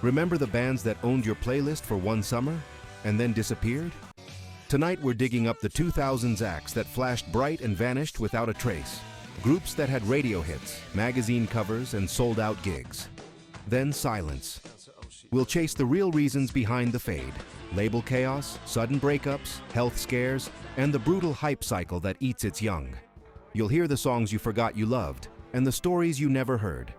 Remember the bands that owned your playlist for one summer and then disappeared? Tonight we're digging up the 2000s acts that flashed bright and vanished without a trace. Groups that had radio hits, magazine covers, and sold-out gigs. Then silence. We'll chase the real reasons behind the fade. Label chaos, sudden breakups, health scares, and the brutal hype cycle that eats its young. You'll hear the songs you forgot you loved, and the stories you never heard.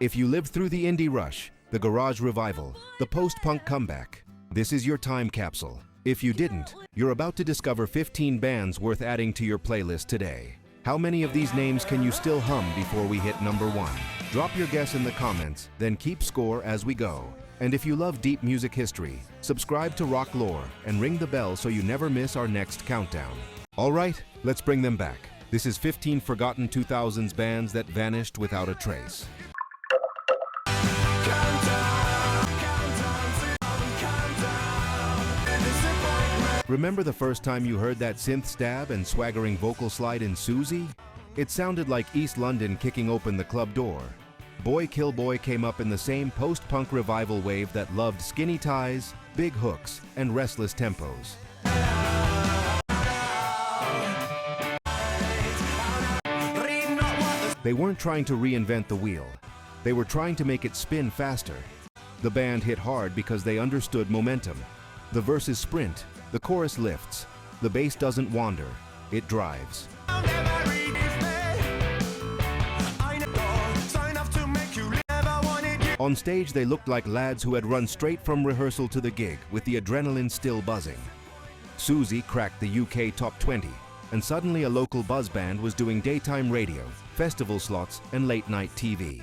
If you lived through the indie rush, the garage revival, the post-punk comeback, this is your time capsule. If you didn't, you're about to discover 15 bands worth adding to your playlist today. How many of these names can you still hum before we hit number 1? Drop your guess in the comments, then keep score as we go. And if you love deep music history, subscribe to Rock Lore and ring the bell so you never miss our next countdown. All right, let's bring them back. This is 15 forgotten 2000s bands that vanished without a trace. Remember the first time you heard that synth stab and swaggering vocal slide in Susie? It sounded like East London kicking open the club door. Boy Killboy came up in the same post-punk revival wave that loved skinny ties, big hooks, and restless tempos. They weren't trying to reinvent the wheel. They were trying to make it spin faster. The band hit hard because they understood momentum. The verses sprint, the chorus lifts, the bass doesn't wander, it drives. On stage, they looked like lads who had run straight from rehearsal to the gig, with the adrenaline still buzzing. Susie cracked the UK Top 20, and suddenly a local buzz band was doing daytime radio, festival slots, and late-night TV.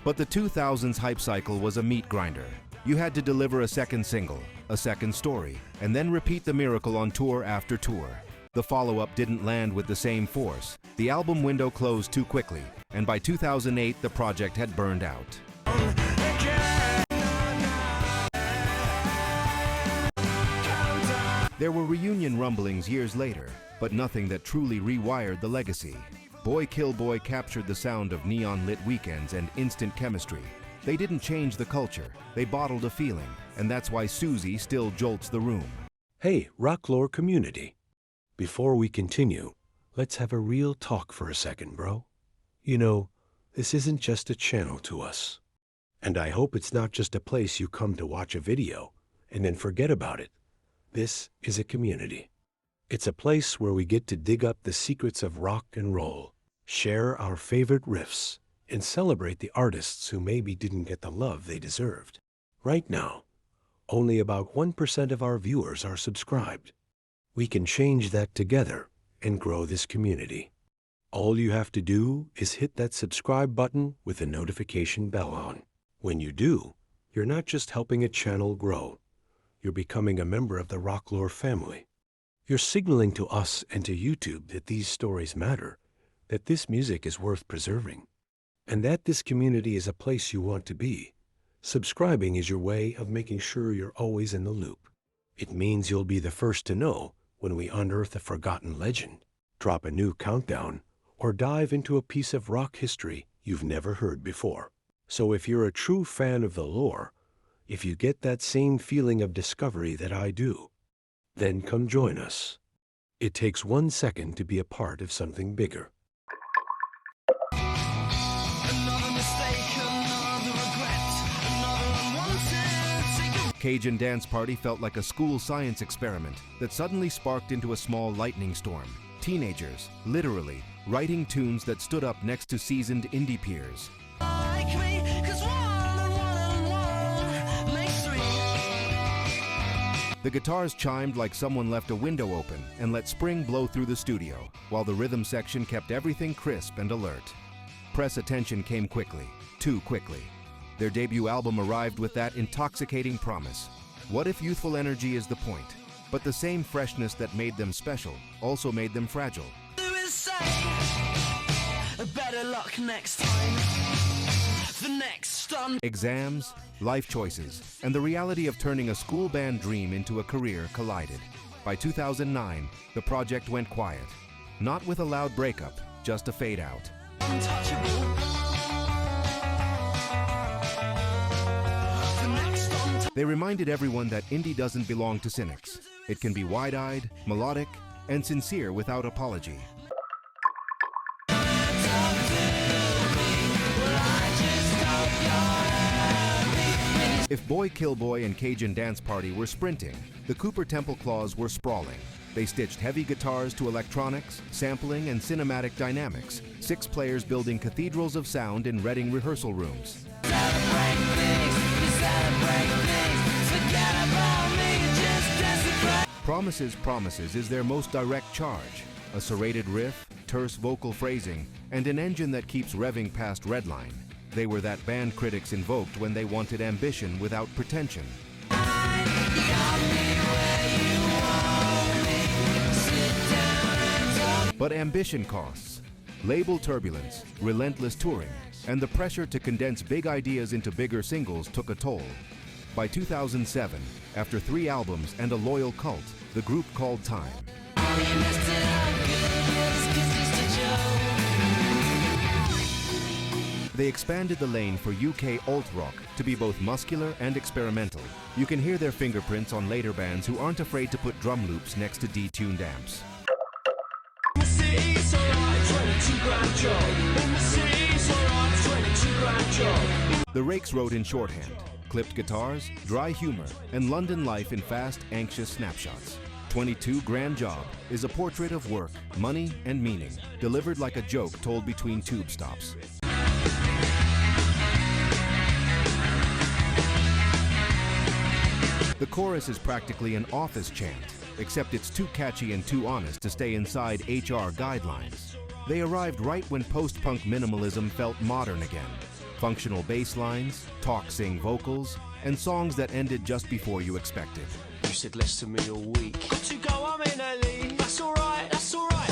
But the 2000s hype cycle was a meat grinder. You had to deliver a second single, a second story, and then repeat the miracle on tour after tour. The follow-up didn't land with the same force. The album window closed too quickly, and by 2008 the project had burned out. There were reunion rumblings years later, but nothing that truly rewired the legacy. Boy Killboy captured the sound of neon-lit weekends and instant chemistry. They didn't change the culture, they bottled a feeling, and that's why Susie still jolts the room. Hey, Rock Lore community. Before we continue, let's have a real talk for a second, bro. You know, this isn't just a channel to us. And I hope it's not just a place you come to watch a video and then forget about it. This is a community. It's a place where we get to dig up the secrets of rock and roll, share our favorite riffs, and celebrate the artists who maybe didn't get the love they deserved. Right now, only about 1% of our viewers are subscribed. We can change that together and grow this community. All you have to do is hit that subscribe button with the notification bell on. When you do, you're not just helping a channel grow, you're becoming a member of the Rock Lore family. You're signaling to us and to YouTube that these stories matter, that this music is worth preserving, and that this community is a place you want to be. Subscribing is your way of making sure you're always in the loop. It means you'll be the first to know when we unearth a forgotten legend, drop a new countdown, or dive into a piece of rock history you've never heard before. So if you're a true fan of the lore, if you get that same feeling of discovery that I do, then come join us. It takes 1 second to be a part of something bigger. Cajun Dance Party felt like a school science experiment that suddenly sparked into a small lightning storm. Teenagers, literally, writing tunes that stood up next to seasoned indie peers. The guitars chimed like someone left a window open and let spring blow through the studio, while the rhythm section kept everything crisp and alert. Press attention came quickly, too quickly. Their debut album arrived with that intoxicating promise. What if youthful energy is the point? But the same freshness that made them special also made them fragile. Better luck next time. The next stunt. Exams, life choices, and the reality of turning a school band dream into a career collided. By 2009, the project went quiet. Not with a loud breakup, just a fade out. They reminded everyone that indie doesn't belong to cynics. It can be wide-eyed, melodic, and sincere without apology. If Boy Killboy and Cinjun Dance Party were sprinting, the Cooper Temple Claws were sprawling. They stitched heavy guitars to electronics, sampling, and cinematic dynamics, 6 players building cathedrals of sound in Reading rehearsal rooms. Promises, Promises is their most direct charge. A serrated riff, terse vocal phrasing, and an engine that keeps revving past redline. They were that band critics invoked when they wanted ambition without pretension. But ambition costs. Label turbulence, relentless touring, and the pressure to condense big ideas into bigger singles took a toll. By 2007, after 3 albums and a loyal cult, the group called time. They expanded the lane for UK alt-rock to be both muscular and experimental. You can hear their fingerprints on later bands who aren't afraid to put drum loops next to detuned amps. The Rakes wrote in shorthand, clipped guitars, dry humor, and London life in fast, anxious snapshots. 22 Grand Job is a portrait of work, money, and meaning, delivered like a joke told between tube stops. The chorus is practically an office chant, except it's too catchy and too honest to stay inside HR guidelines. They arrived right when post-punk minimalism felt modern again. Functional bass lines, talk-sing vocals, and songs that ended just before you expected. You said less to me all week. Got to go, I'm in early. That's alright, that's alright.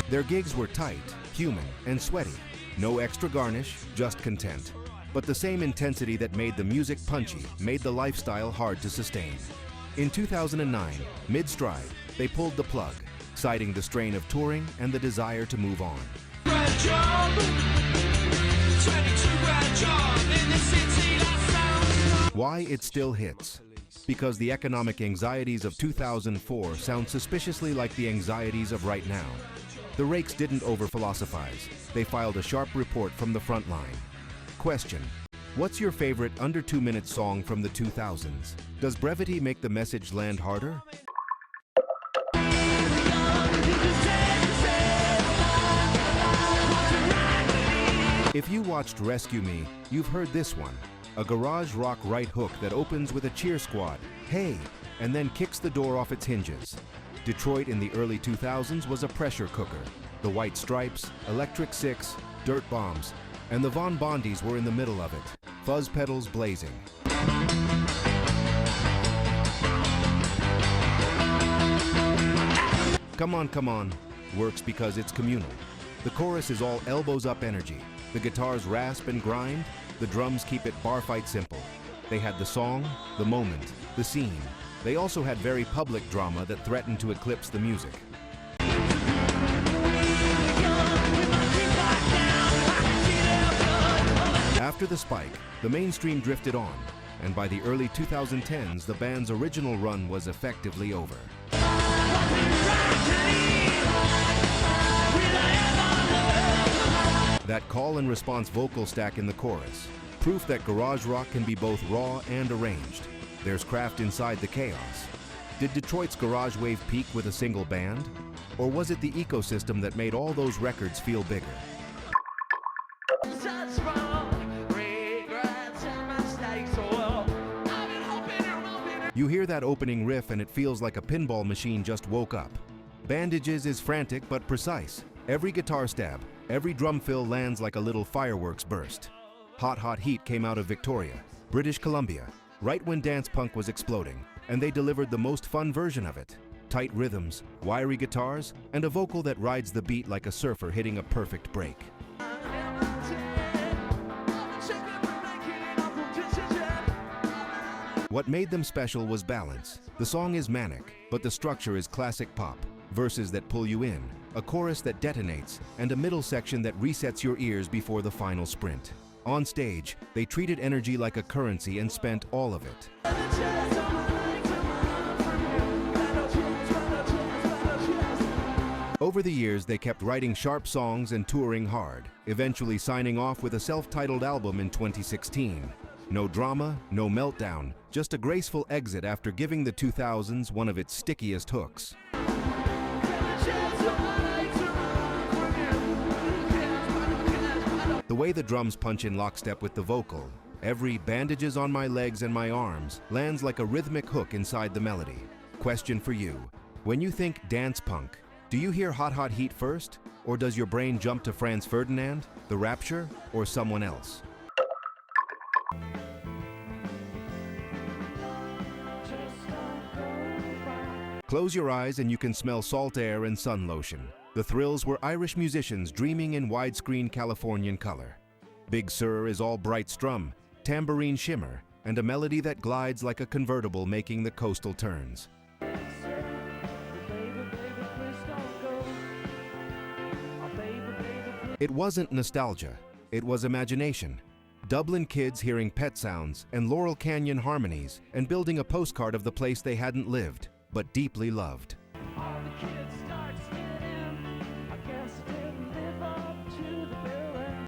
Their gigs were tight, human, and sweaty. No extra garnish, just content. But the same intensity that made the music punchy made the lifestyle hard to sustain. In 2009, mid-stride, they pulled the plug, citing the strain of touring and the desire to move on. Grand job. 22 grand job in the city, that sounds. Why it still hits? Because the economic anxieties of 2004 sound suspiciously like the anxieties of right now. The Rakes didn't over-philosophize. They filed a sharp report from the front line. Question: what's your favorite under 2-minute song from the 2000s? Does brevity make the message land harder? If you watched Rescue Me, you've heard this one. A garage rock right hook that opens with a cheer squad, hey, and then kicks the door off its hinges. Detroit in the early 2000s was a pressure cooker. The White Stripes, Electric Six, Dirt Bombs, and the Bondies were in the middle of it, fuzz pedals blazing. Come On, Come On works because it's communal. The chorus is all elbows up energy. The guitars rasp and grind. The drums keep it bar fight simple. They had the song, the moment, the scene. They also had very public drama that threatened to eclipse the music. After the spike, the mainstream drifted on, and by the early 2010s, the band's original run was effectively over. That call and response vocal stack in the chorus, proof that garage rock can be both raw and arranged. There's craft inside the chaos. Did Detroit's garage wave peak with a single band? Or was it the ecosystem that made all those records feel bigger? You hear that opening riff and it feels like a pinball machine just woke up. Bandages is frantic but precise. Every guitar stab, every drum fill lands like a little fireworks burst. Hot Hot Heat came out of Victoria, British Columbia, right when dance punk was exploding, and they delivered the most fun version of it. Tight rhythms, wiry guitars, and a vocal that rides the beat like a surfer hitting a perfect break. What made them special was balance. The song is manic, but the structure is classic pop. Verses that pull you in, a chorus that detonates, and a middle section that resets your ears before the final sprint. On stage, they treated energy like a currency and spent all of it. Over the years, they kept writing sharp songs and touring hard, eventually signing off with a self-titled album in 2016. No drama, no meltdown, just a graceful exit after giving the 2000s one of its stickiest hooks. The way the drums punch in lockstep with the vocal, every "bandages on my legs and my arms" lands like a rhythmic hook inside the melody. Question for you: when you think dance punk, do you hear Hot Hot Heat first? Or does your brain jump to Franz Ferdinand, The Rapture, or someone else? Close your eyes and you can smell salt air and sun lotion. The Thrills were Irish musicians dreaming in widescreen Californian color. Big Sur is all bright strum, tambourine shimmer, and a melody that glides like a convertible making the coastal turns. It wasn't nostalgia, it was imagination. Dublin kids hearing Pet Sounds and Laurel Canyon harmonies and building a postcard of the place they hadn't lived, but deeply loved.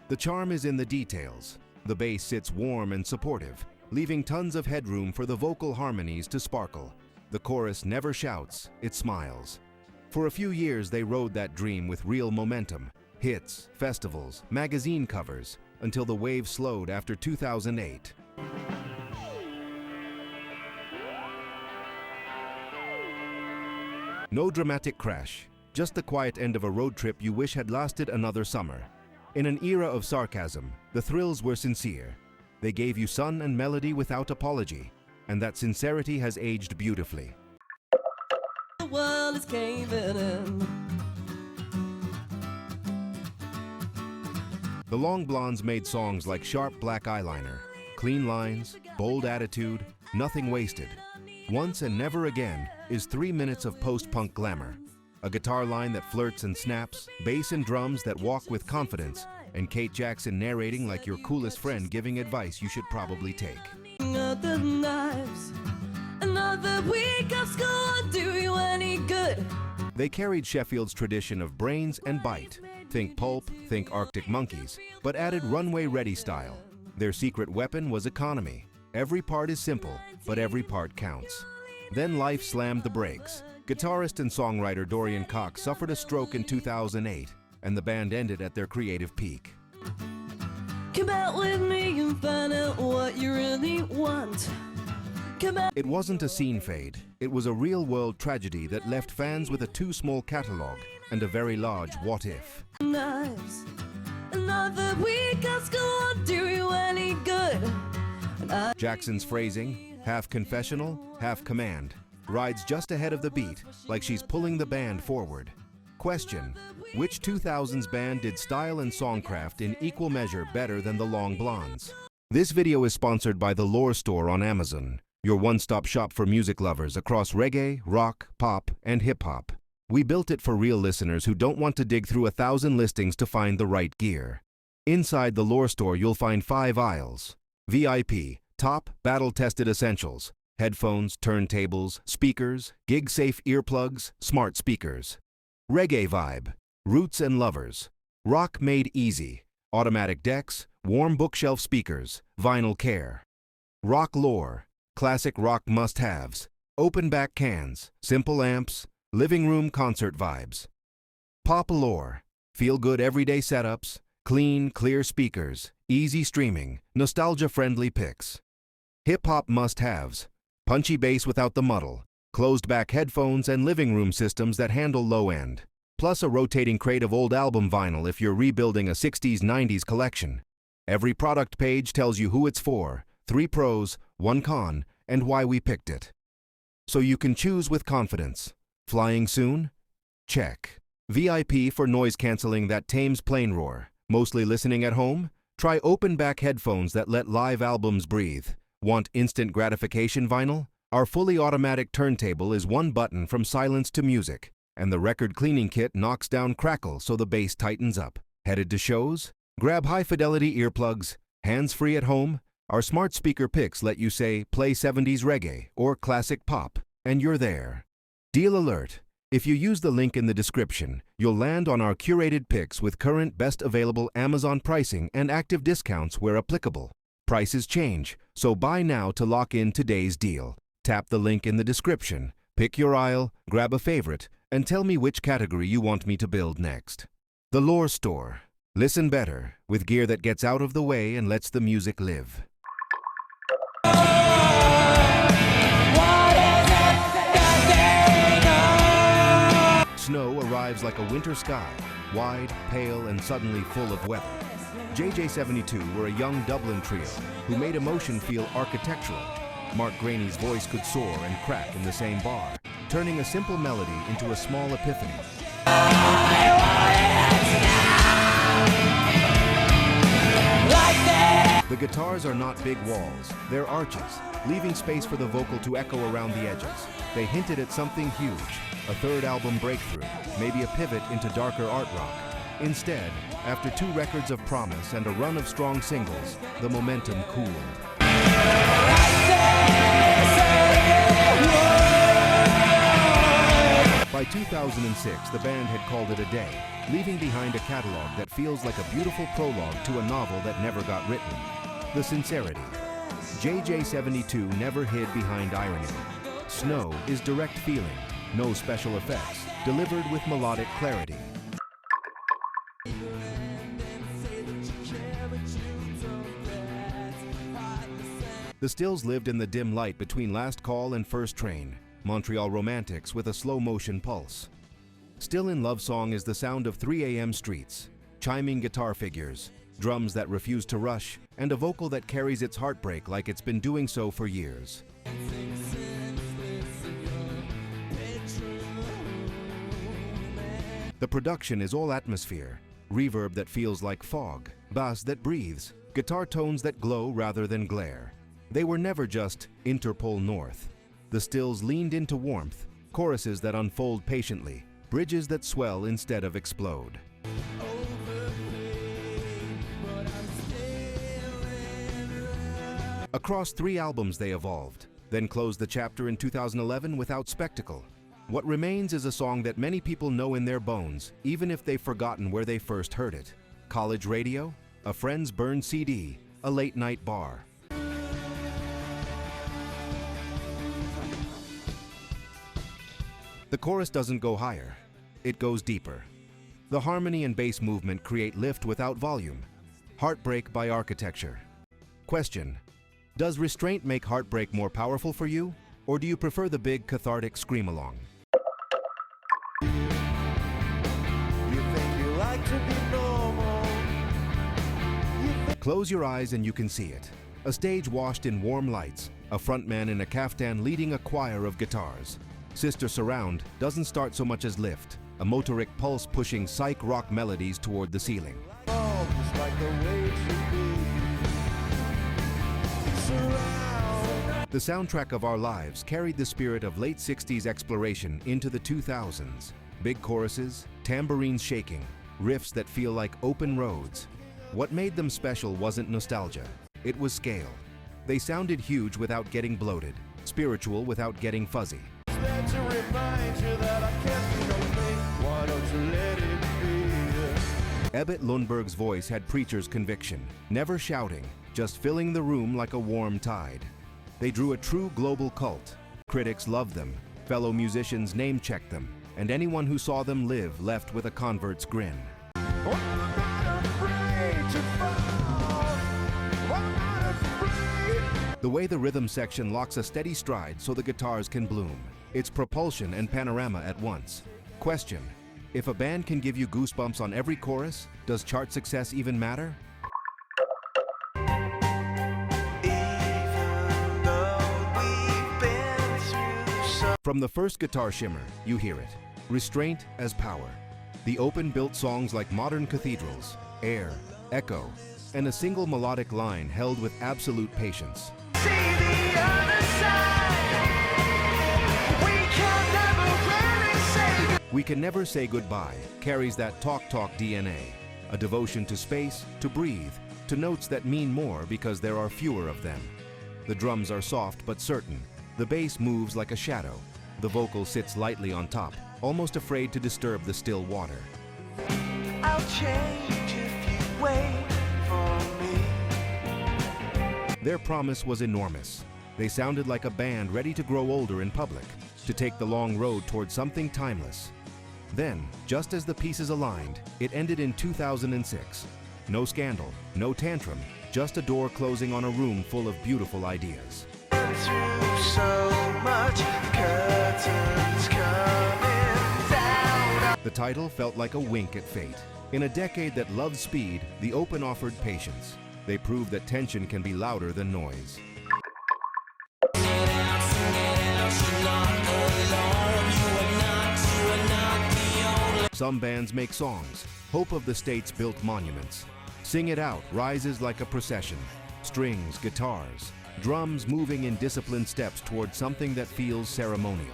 The charm is in the details. The bass sits warm and supportive, leaving tons of headroom for the vocal harmonies to sparkle. The chorus never shouts, it smiles. For a few years they rode that dream with real momentum. Hits, festivals, magazine covers, until the wave slowed after 2008. No dramatic crash, just the quiet end of a road trip you wish had lasted another summer. In an era of sarcasm, the Thrills were sincere. They gave you sun and melody without apology, and that sincerity has aged beautifully. The world is caving in. The Long Blondes made songs like Sharp Black Eyeliner, Clean Lines, Bold Attitude, Nothing Wasted. Once and Never Again is 3 minutes of post-punk glamour. A guitar line that flirts and snaps, bass and drums that walk with confidence, and Kate Jackson narrating like your coolest friend giving advice you should probably take. Other knives. Another week of school won't do you any good. They carried Sheffield's tradition of brains and bite. Think Pulp, think Arctic Monkeys, but added runway-ready style. Their secret weapon was economy. Every part is simple, but every part counts. Then life slammed the brakes. Guitarist and songwriter Dorian Cox suffered a stroke in 2008, and the band ended at their creative peak. Come out with me and find out what you really want. Come out. It wasn't a scene fade. It was a real-world tragedy that left fans with a too small catalog and a very large what if. Knives. Another week of school won't do you any good. Jackson's phrasing, half confessional, half command, rides just ahead of the beat, like she's pulling the band forward. Question: which 2000s band did style and songcraft in equal measure better than the Long Blondes? This video is sponsored by the Lore Store on Amazon, your one-stop shop for music lovers across reggae, rock, pop, and hip-hop. We built it for real listeners who don't want to dig through 1,000 listings to find the right gear. Inside the Lore Store, you'll find 5 aisles. VIP, top, battle-tested essentials. Headphones, turntables, speakers, gig-safe earplugs, smart speakers. Reggae vibe, roots and lovers. Rock made easy, automatic decks, warm bookshelf speakers, vinyl care. Rock lore, classic rock must-haves, open back cans, simple amps, living room concert vibes. Pop lore, feel-good everyday setups, clean, clear speakers, easy streaming, nostalgia-friendly picks. Hip-hop must-haves, punchy bass without the muddle, closed-back headphones and living room systems that handle low end, plus a rotating crate of old album vinyl if you're rebuilding a 60s-90s collection. Every product page tells you who it's for, 3 pros, 1 con, and why we picked it. So you can choose with confidence. Flying soon? Check. VIP for noise canceling that tames plane roar. Mostly listening at home? Try open-back headphones that let live albums breathe. Want instant gratification vinyl? Our fully automatic turntable is 1 button from silence to music. and the record cleaning kit knocks down crackle so the bass tightens up. Headed to shows? Grab high-fidelity earplugs, hands-free at home. Our smart speaker picks let you say, play 70s reggae or classic pop, and you're there. Deal alert! If you use the link in the description, you'll land on our curated picks with current best available Amazon pricing and active discounts where applicable. Prices change, so buy now to lock in today's deal. Tap the link in the description, pick your aisle, grab a favorite, and tell me which category you want me to build next. The Lore Store. Listen better, with gear that gets out of the way and lets the music live. Snow arrives like a winter sky, wide, pale, and suddenly full of weather. JJ72 were a young Dublin trio who made emotion feel architectural. Mark Graney's voice could soar and crack in the same bar, turning a simple melody into a small epiphany. The guitars are not big walls, they're arches, leaving space for the vocal to echo around the edges. They hinted at something huge, a third album breakthrough, maybe a pivot into darker art rock. Instead, after 2 records of promise and a run of strong singles, the momentum cooled. By 2006, the band had called it a day, leaving behind a catalog that feels like a beautiful prologue to a novel that never got written. The sincerity. JJ72 never hid behind irony. Snow is direct feeling, no special effects, delivered with melodic clarity. The Stills lived in the dim light between Last Call and First Train, Montreal romantics with a slow-motion pulse. Still in Love Song is the sound of 3 a.m. streets, chiming guitar figures, drums that refuse to rush, and a vocal that carries its heartbreak like it's been doing so for years. The production is all atmosphere, reverb that feels like fog, bass that breathes, guitar tones that glow rather than glare. They were never just Interpol North. The Stills leaned into warmth, choruses that unfold patiently, bridges that swell instead of explode. Across 3 albums they evolved, then closed the chapter in 2011 without spectacle. What remains is a song that many people know in their bones, even if they've forgotten where they first heard it. College radio, a friend's burned CD, a late-night bar. The chorus doesn't go higher, it goes deeper. The harmony and bass movement create lift without volume. Heartbreak by architecture. Question: does Restraint make heartbreak more powerful for you, or do you prefer the big cathartic scream-along? Close your eyes and you can see it. A stage washed in warm lights, a frontman in a caftan leading a choir of guitars. Sister Surround doesn't start so much as lift, a motoric pulse pushing psych rock melodies toward the ceiling. The soundtrack of our lives carried the spirit of late 60s exploration into the 2000s. Big choruses, tambourines shaking, riffs that feel like open roads. What made them special wasn't nostalgia, it was scale. They sounded huge without getting bloated, spiritual without getting fuzzy. Ebbet Lundberg's voice had preacher's conviction, never shouting, just filling the room like a warm tide. They drew a true global cult. Critics loved them, fellow musicians name-checked them, and anyone who saw them live left with a convert's grin. The way the rhythm section locks a steady stride so the guitars can bloom. It's propulsion and panorama at once. Question: if a band can give you goosebumps on every chorus, does chart success even matter? From the first guitar shimmer, you hear it. Restraint as power. The open-built songs like Modern Cathedrals, Air, Echo, and a single melodic line held with absolute patience. We We Can Never Say Goodbye carries that talk DNA, a devotion to space, to breathe, to notes that mean more because there are fewer of them. The drums are soft but certain. The bass moves like a shadow. The vocal sits lightly on top, almost afraid to disturb the still water. I'll change if you wait for me. Their promise was enormous. They sounded like a band ready to grow older in public, to take the long road toward something timeless. Then, just as the pieces aligned, it ended in 2006. No scandal, no tantrum, just a door closing on a room full of beautiful ideas. Through so much, curtains coming down. The title felt like a wink at fate. In a decade that loved speed, the Open offered patience. They proved that tension can be louder than noise. Some bands make songs. Hope of the States built monuments. Sing It Out rises like a procession. Strings, guitars, drums moving in disciplined steps toward something that feels ceremonial.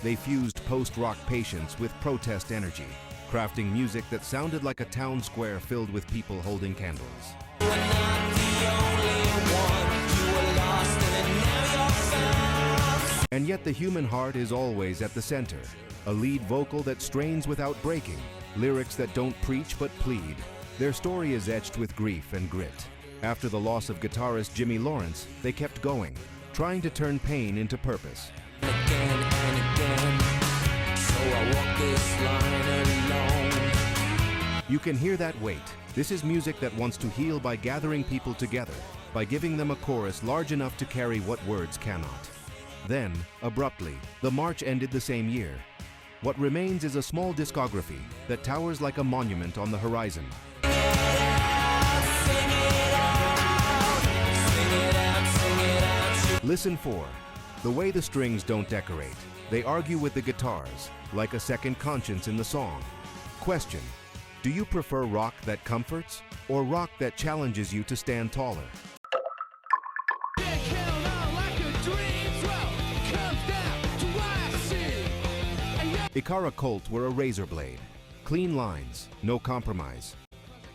They fused post-rock patience with protest energy, crafting music that sounded like a town square filled with people holding candles. And yet the human heart is always at the center. A lead vocal that strains without breaking, lyrics that don't preach but plead. Their story is etched with grief and grit. After the loss of guitarist Jimmy Lawrence, they kept going, trying to turn pain into purpose. Again and again, so I walk this line alone. You can hear that weight. This is music that wants to heal by gathering people together, by giving them a chorus large enough to carry what words cannot. Then, abruptly, the march ended the same year. What remains is a small discography that towers like a monument on the horizon. Listen for the way the strings don't decorate. They argue with the guitars, like a second conscience in the song. Question: do you prefer rock that comforts, or rock that challenges you to stand taller? Icarus Cult were a razor blade. Clean lines, no compromise.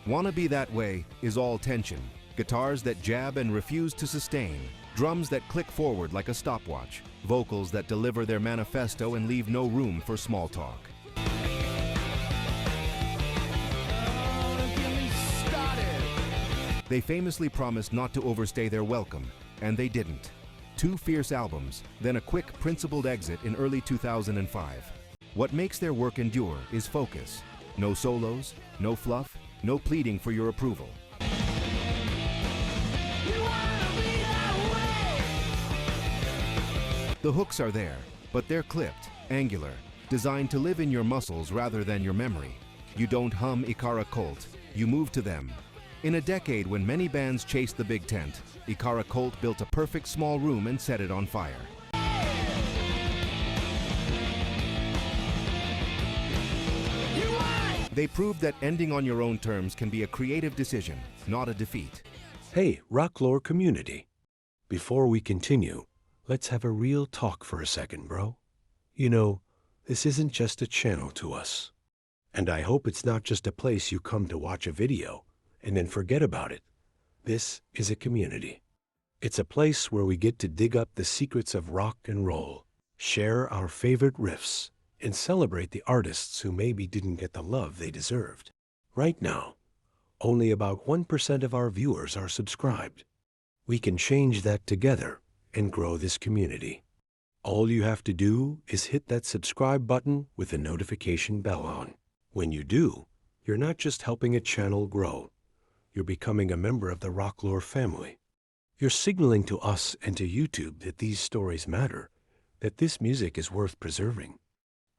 Wanna Be That Way is all tension. Guitars that jab and refuse to sustain. Drums that click forward like a stopwatch. Vocals that deliver their manifesto and leave no room for small talk. They famously promised not to overstay their welcome, and they didn't. 2 fierce albums, then a quick, principled exit in early 2005. What makes their work endure is focus. No solos, no fluff, no pleading for your approval. The hooks are there, but they're clipped, angular, designed to live in your muscles rather than your memory. You don't hum Icarus Cult, you move to them. In a decade when many bands chased the big tent, Icarus Cult built a perfect small room and set it on fire. They proved that ending on your own terms can be a creative decision, not a defeat. Hey, Rocklore community. Before we continue, let's have a real talk for a second, bro. You know, this isn't just a channel to us. And I hope it's not just a place you come to watch a video and then forget about it. This is a community. It's a place where we get to dig up the secrets of rock and roll, share our favorite riffs, and celebrate the artists who maybe didn't get the love they deserved. Right now, only about 1% of our viewers are subscribed. We can change that together and grow this community. All you have to do is hit that subscribe button with the notification bell on. When you do, you're not just helping a channel grow, you're becoming a member of the Rocklore family. You're signaling to us and to YouTube that these stories matter, that this music is worth preserving,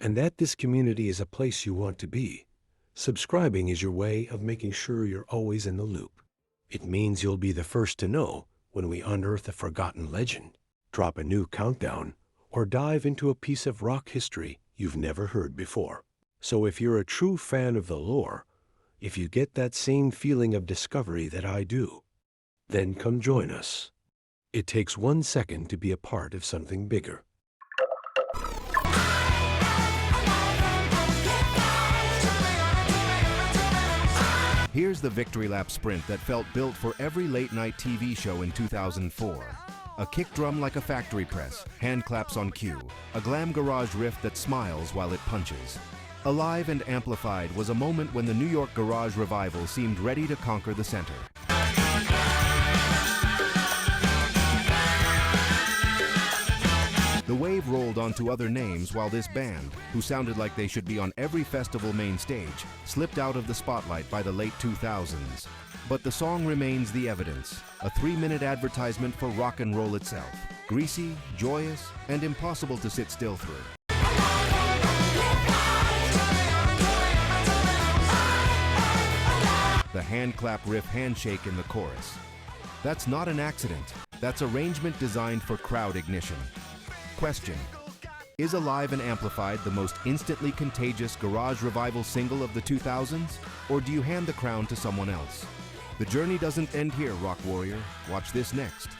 and that this community is a place you want to be. Subscribing is your way of making sure you're always in the loop. It means you'll be the first to know when we unearth a forgotten legend, drop a new countdown, or dive into a piece of rock history you've never heard before. So if you're a true fan of the lore, if you get that same feeling of discovery that I do, then come join us. It takes 1 second to be a part of something bigger. Here's the victory lap sprint that felt built for every late-night TV show in 2004. A kick drum like a factory press, hand claps on cue, a glam garage riff that smiles while it punches. Alive and amplified was a moment when the New York garage revival seemed ready to conquer the center. The wave rolled onto other names while this band, who sounded like they should be on every festival main stage, slipped out of the spotlight by the late 2000s. But the song remains the evidence, a 3-minute advertisement for rock and roll itself. Greasy, joyous, and impossible to sit still through. The hand clap riff handshake in the chorus. That's not an accident. That's arrangement designed for crowd ignition. Question: is Alive and Amplified the most instantly contagious garage revival single of the 2000s? Or do you hand the crown to someone else? The journey doesn't end here, Rock Warrior. Watch this next.